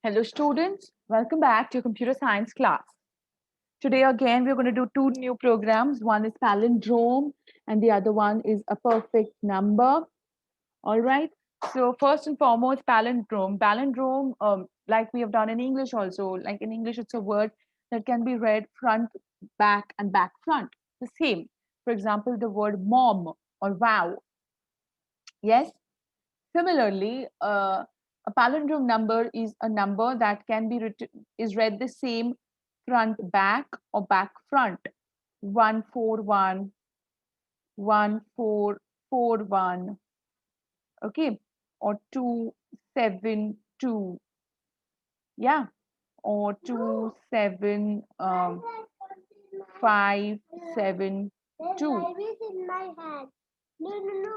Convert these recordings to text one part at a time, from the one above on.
Hello students, welcome back to your computer science class. Today again we're going to do two new programs. One is palindrome and the other one is a perfect number. All right. So first and foremost, palindrome. Palindrome, like we have done in English also, like in English it's a word that can be read front, back and back front. The same. For example, the word mom or wow. Yes. Similarly, a palindrome number is a number that can be is read the same front back or back front. 141, 1441, okay, or 272, yeah, or 572.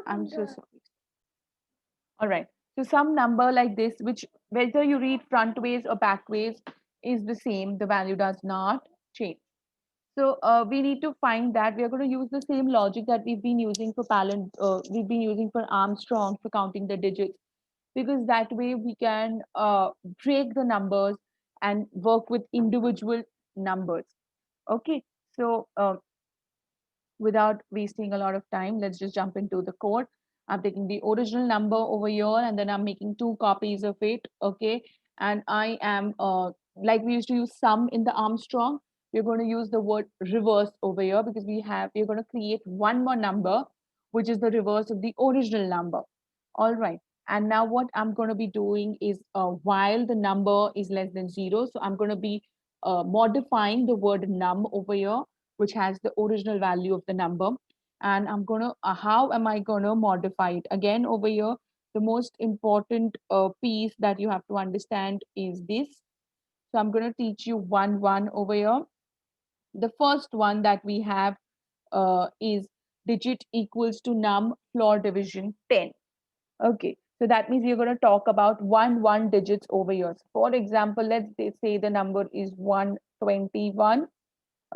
I'm so sorry. All right. So some number like this, which whether you read front ways or back ways, is the same. The value does not change. So we need to find that we are going to use the same logic that we've been using for we've been using for Armstrong for counting the digits, because that way we can break the numbers and work with individual numbers. Okay. So without wasting a lot of time, let's just jump into the code. I'm taking the original number over here and then I'm making two copies of it. Okay. And I am, like we used to use sum in the Armstrong, we're going to use the word reverse over here because we're going to create one more number, which is the reverse of the original number. All right. And now what I'm going to be doing is while the number is less than zero, so I'm going to be modifying the word num over here, which has the original value of the number. And I'm going to, how am I going to modify it? Again, over here, the most important piece that you have to understand is this. So I'm going to teach you one over here. The first one that we have is digit equals to num floor division 10. Okay, so that means we're going to talk about one digits over here. So for example, let's say the number is 121.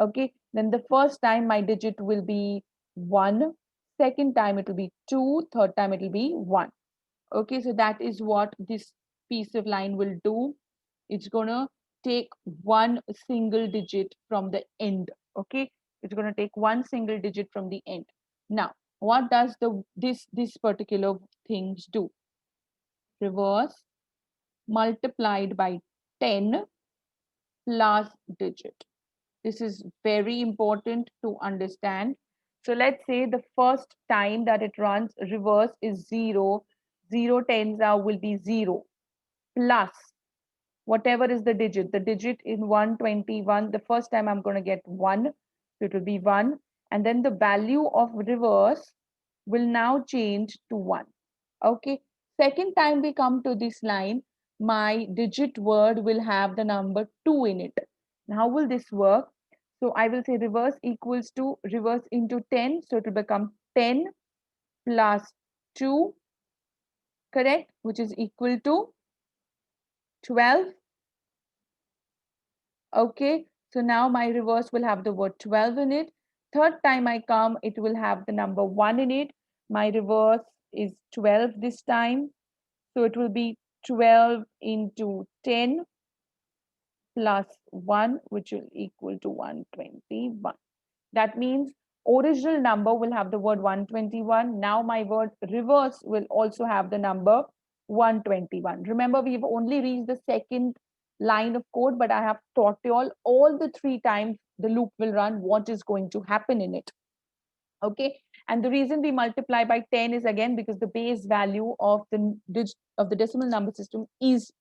Okay, then the first time my digit will be 1, second time it will be 2, third time it will be 1. Okay, so that is what this piece of line will do. It's gonna take one single digit from the end. Okay, it's gonna take one single digit from the end. Now, what does this particular things do? Reverse multiplied by 10 last digit. This is very important to understand. So let's say the first time that it runs reverse is 0. 0 tens are will be 0 plus whatever is the digit. The digit in 121, the first time I'm going to get 1. So it will be 1. And then the value of reverse will now change to 1. Okay. Second time we come to this line, my digit word will have the number 2 in it. Now, how will this work? So I will say reverse equals to reverse into 10. So it will become 10 plus 2, correct? Which is equal to 12. Okay. So now my reverse will have the word 12 in it. Third time I come, it will have the number 1 in it. My reverse is 12 this time. So it will be 12 into 10 plus 1, which will equal to 121. That means original number will have the word 121. Now my word reverse will also have the number 121. Remember, we've only reached the second line of code, but I have taught you all the three times the loop will run, what is going to happen in it. Okay, and the reason we multiply by 10 is again because the base value of the decimal number system is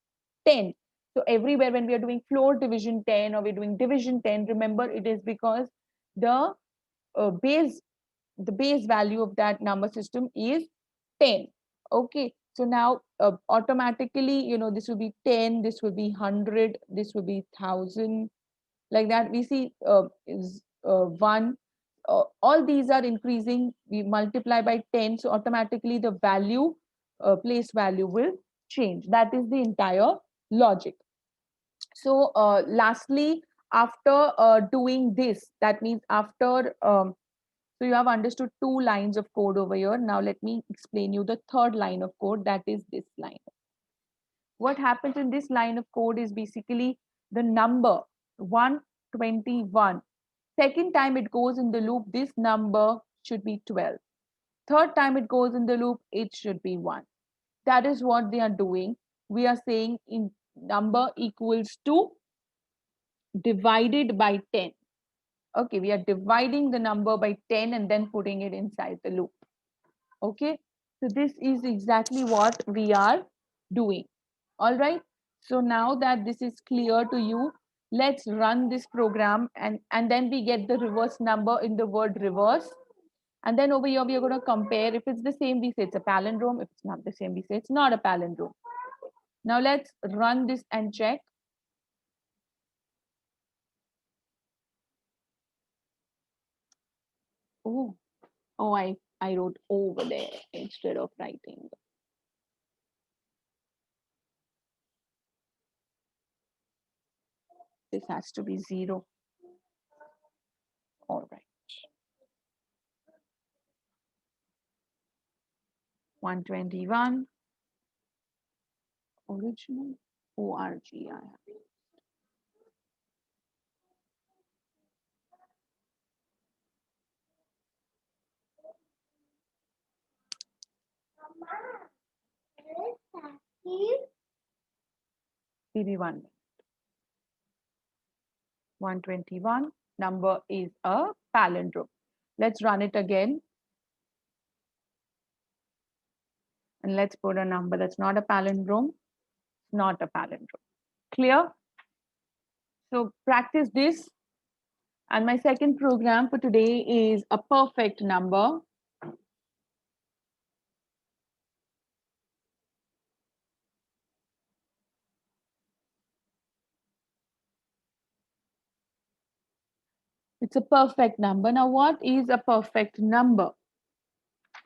10. So everywhere when we are doing floor division 10 or we're doing division 10, remember it is because the uh, base the base value of that number system is 10. Okay, so now automatically, this will be 10, this will be 100, this will be 1000, like that. We see is 1. All these are increasing. We multiply by 10, so automatically the value, place value will change. That is the entire logic. So lastly, after doing this, that means after so you have understood two lines of code over here. Now let me explain you the third line of code, that is this line. What happens in this line of code is basically the number 121. Second time it goes in the loop, this number should be 12. Third time it goes in the loop, it should be 1. That is what they are doing. We are saying in number equals to divided by 10. Okay, we are dividing the number by 10 and then putting it inside the loop. Okay, so this is exactly what we are doing. All right, so now that this is clear to you, let's run this program, and then we get the reverse number in the word reverse. And then over here, we are going to compare. If it's the same, we say it's a palindrome. If it's not the same, we say it's not a palindrome. Now let's run this and check. Oh, oh, I wrote over there instead of writing. This has to be 0. All right. 121. Original org. I have. PB1. 121 number is a palindrome. Let's run it again. And let's put a number that's not a palindrome. Not a palindrome. Clear? So practice this. And my second program for today is a perfect number. It's a perfect number. Now, what is a perfect number?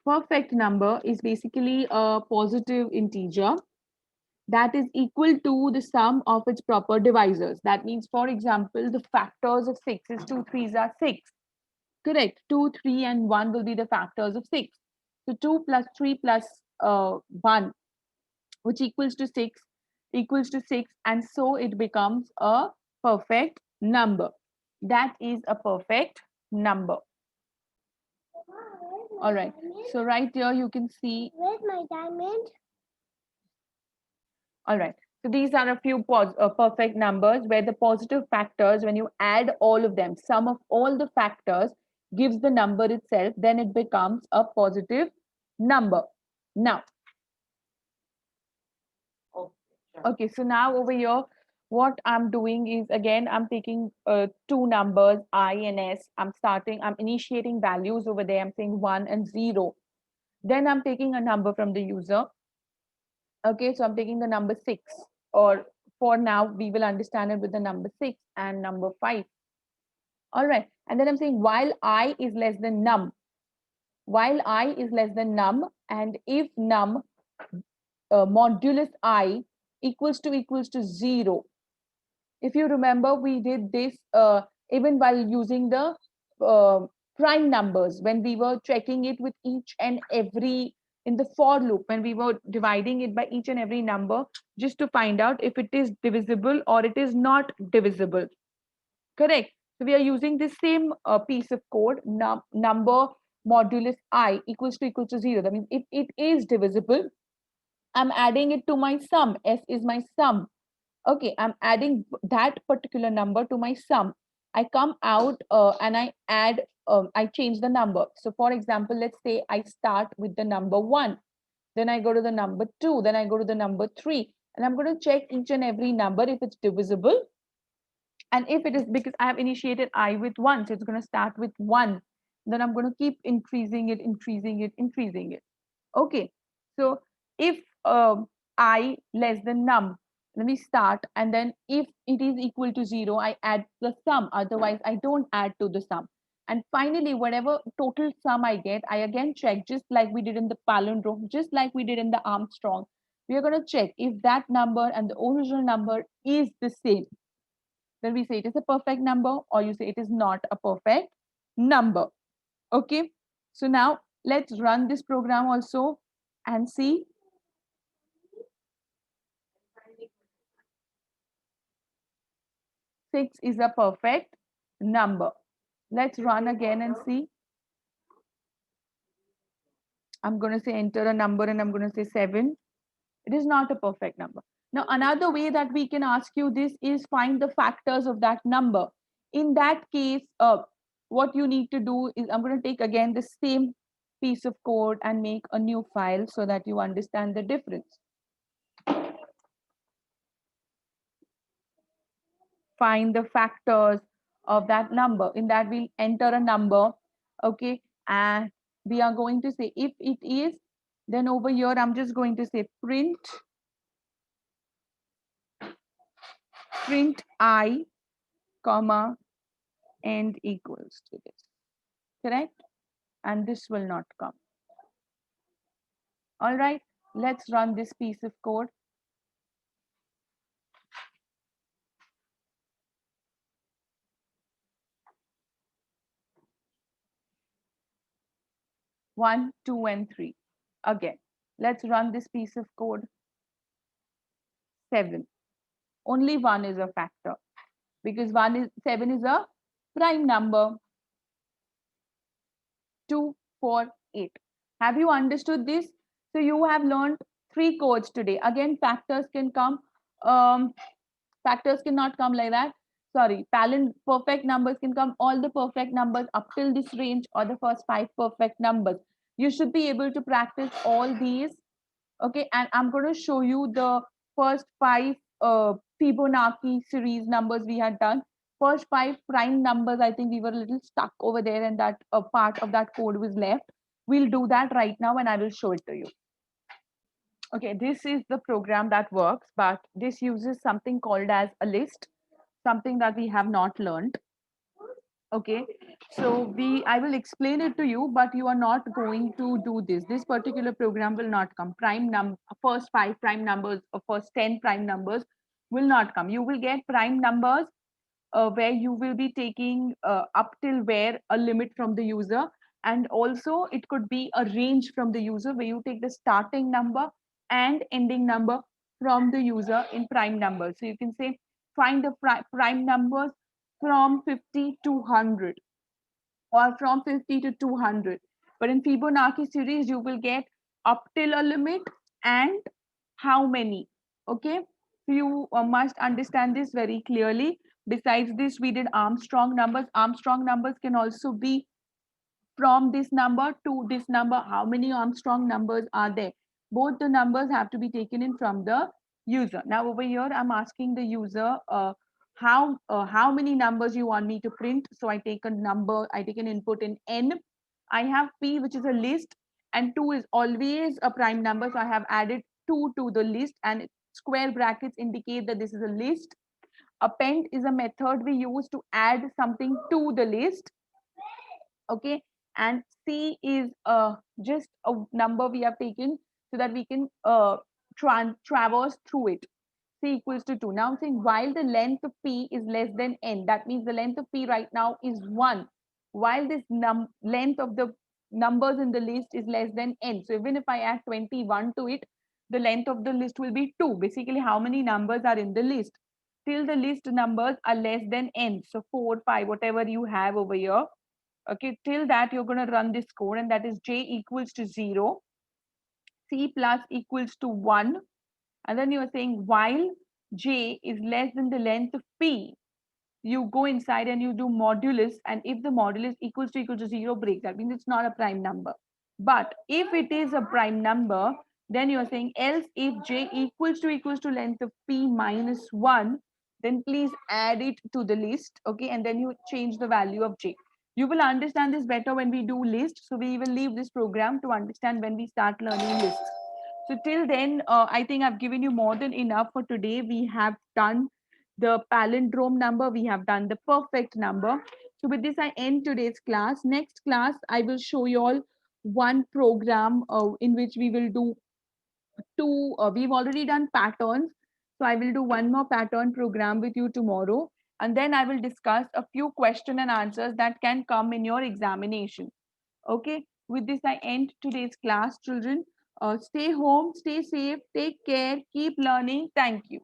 Perfect number is basically a positive integer that is equal to the sum of its proper divisors. That means, for example, the factors of 6 is 2 3s are 6. Correct. 2, 3, and 1 will be the factors of 6. So 2 plus 3 plus 1, which equals to 6, and so it becomes a perfect number. That is a perfect number. All right. So right here you can see. Where's my diamond? All right. So these are a few perfect numbers where the positive factors, when you add all of them, sum of all the factors gives the number itself, then it becomes a positive number. Now, okay, so now over here, what I'm doing is, again, I'm taking two numbers, I and S. I'm initiating values over there. I'm saying 1 and 0. Then I'm taking a number from the user. Okay, so I'm taking the number 6, or for now, we will understand it with the number 6 and number 5. All right, and then I'm saying while I is less than num, and if num modulus I equals to 0. If you remember, we did this even while using the uh, prime numbers, when we were checking it with each and every, in the for loop, when we were dividing it by each and every number, just to find out if it is divisible or it is not divisible. Correct. So we are using the same piece of code, number modulus I equals to 0. That means if it is divisible, I'm adding it to my sum. S is my sum. Okay, I'm adding that particular number to my sum. I come out and I add, I change the number. So for example, let's say I start with the number 1, then I go to the number 2, then I go to the number 3, and I'm going to check each and every number if it's divisible. And if it is, because I have initiated I with 1, so it's going to start with 1. Then I'm going to keep increasing it, increasing it, increasing it. Okay, so if I less than num, let me start, and then if it is equal to 0, I add the sum. Otherwise, I don't add to the sum. And finally, whatever total sum I get, I again check, just like we did in the palindrome, just like we did in the Armstrong. We are going to check if that number and the original number is the same. Then we say it is a perfect number, or you say it is not a perfect number. Okay, so now let's run this program also and see. 6 is a perfect number. Let's run again and see. I'm going to say enter a number and I'm going to say 7. It is not a perfect number. Now, another way that we can ask you this is find the factors of that number. In that case, what you need to do is I'm going to take again the same piece of code and make a new file so that you understand the difference. Find the factors of that number. In that, we'll enter a number, okay, and we are going to say if it is, then over here I'm just going to say print I, comma, and equals to this, correct? And this will not come. All right, let's run this piece of code. One, two, and 3. Again, let's run this piece of code. 7. Only 1 is a factor because 7 is a prime number. 2, 4, 8. Have you understood this? So you have learned 3 codes today. Again, factors can come. Factors cannot come like that. Sorry, perfect numbers can come. All the perfect numbers up till this range or the first 5 perfect numbers. You should be able to practice all these. Okay, and I'm going to show you the first 5 Fibonacci series numbers we had done. First 5 prime numbers, I think we were a little stuck over there and that part of that code was left. We'll do that right now and I will show it to you. Okay, this is the program that works, but this uses something called as a list, something that we have not learned. Okay, so I will explain it to you, but you are not going to do this. This particular program will not come. First 5 prime numbers or first 10 prime numbers will not come. You will get prime numbers where you will be taking up till where a limit from the user, and also it could be a range from the user where you take the starting number and ending number from the user in prime numbers. So you can say find the prime numbers from 50 to 100 or from 50 to 200. But in Fibonacci series, you will get up till a limit and how many. Okay, so you must understand this very clearly. Besides this, we did Armstrong numbers. Armstrong numbers can also be from this number to this number. How many Armstrong numbers are there? Both the numbers have to be taken in from the user. Now over here, I'm asking the user how many numbers you want me to print. So I take a number, I take an input in n. I have p, which is a list, and 2 is always a prime number. So I have added 2 to the list, and square brackets indicate that this is a list. Append is a method we use to add something to the list. Okay, and c is just a number we have taken so that we can traverse through it. C equals to 2. Now I'm saying while the length of p is less than n, that means the length of p right now is 1, while this length of the numbers in the list is less than n. So even if I add 21 to it, the length of the list will be 2. Basically, how many numbers are in the list till the list numbers are less than n. So 4, 5, whatever you have over here. Okay, till that you're going to run this code, and that is j equals to 0, c plus equals to 1, and then you are saying while j is less than the length of p, you go inside and you do modulus, and if the modulus equals to 0, break. That means it's not a prime number. But if it is a prime number, then you are saying else if j equals to length of p minus 1, then please add it to the list. Okay, and then you change the value of j. You will understand this better when we do list. So we will leave this program to understand when we start learning lists. So till then, I think I've given you more than enough for today. We have done the palindrome number, we have done the perfect number. So with this, I end today's class. Next class, I will show you all one program in which we will do two, we've already done patterns. So I will do one more pattern program with you tomorrow. And then I will discuss a few question and answers that can come in your examination. Okay, with this, I end today's class, children. Stay home, stay safe, take care, keep learning. Thank you.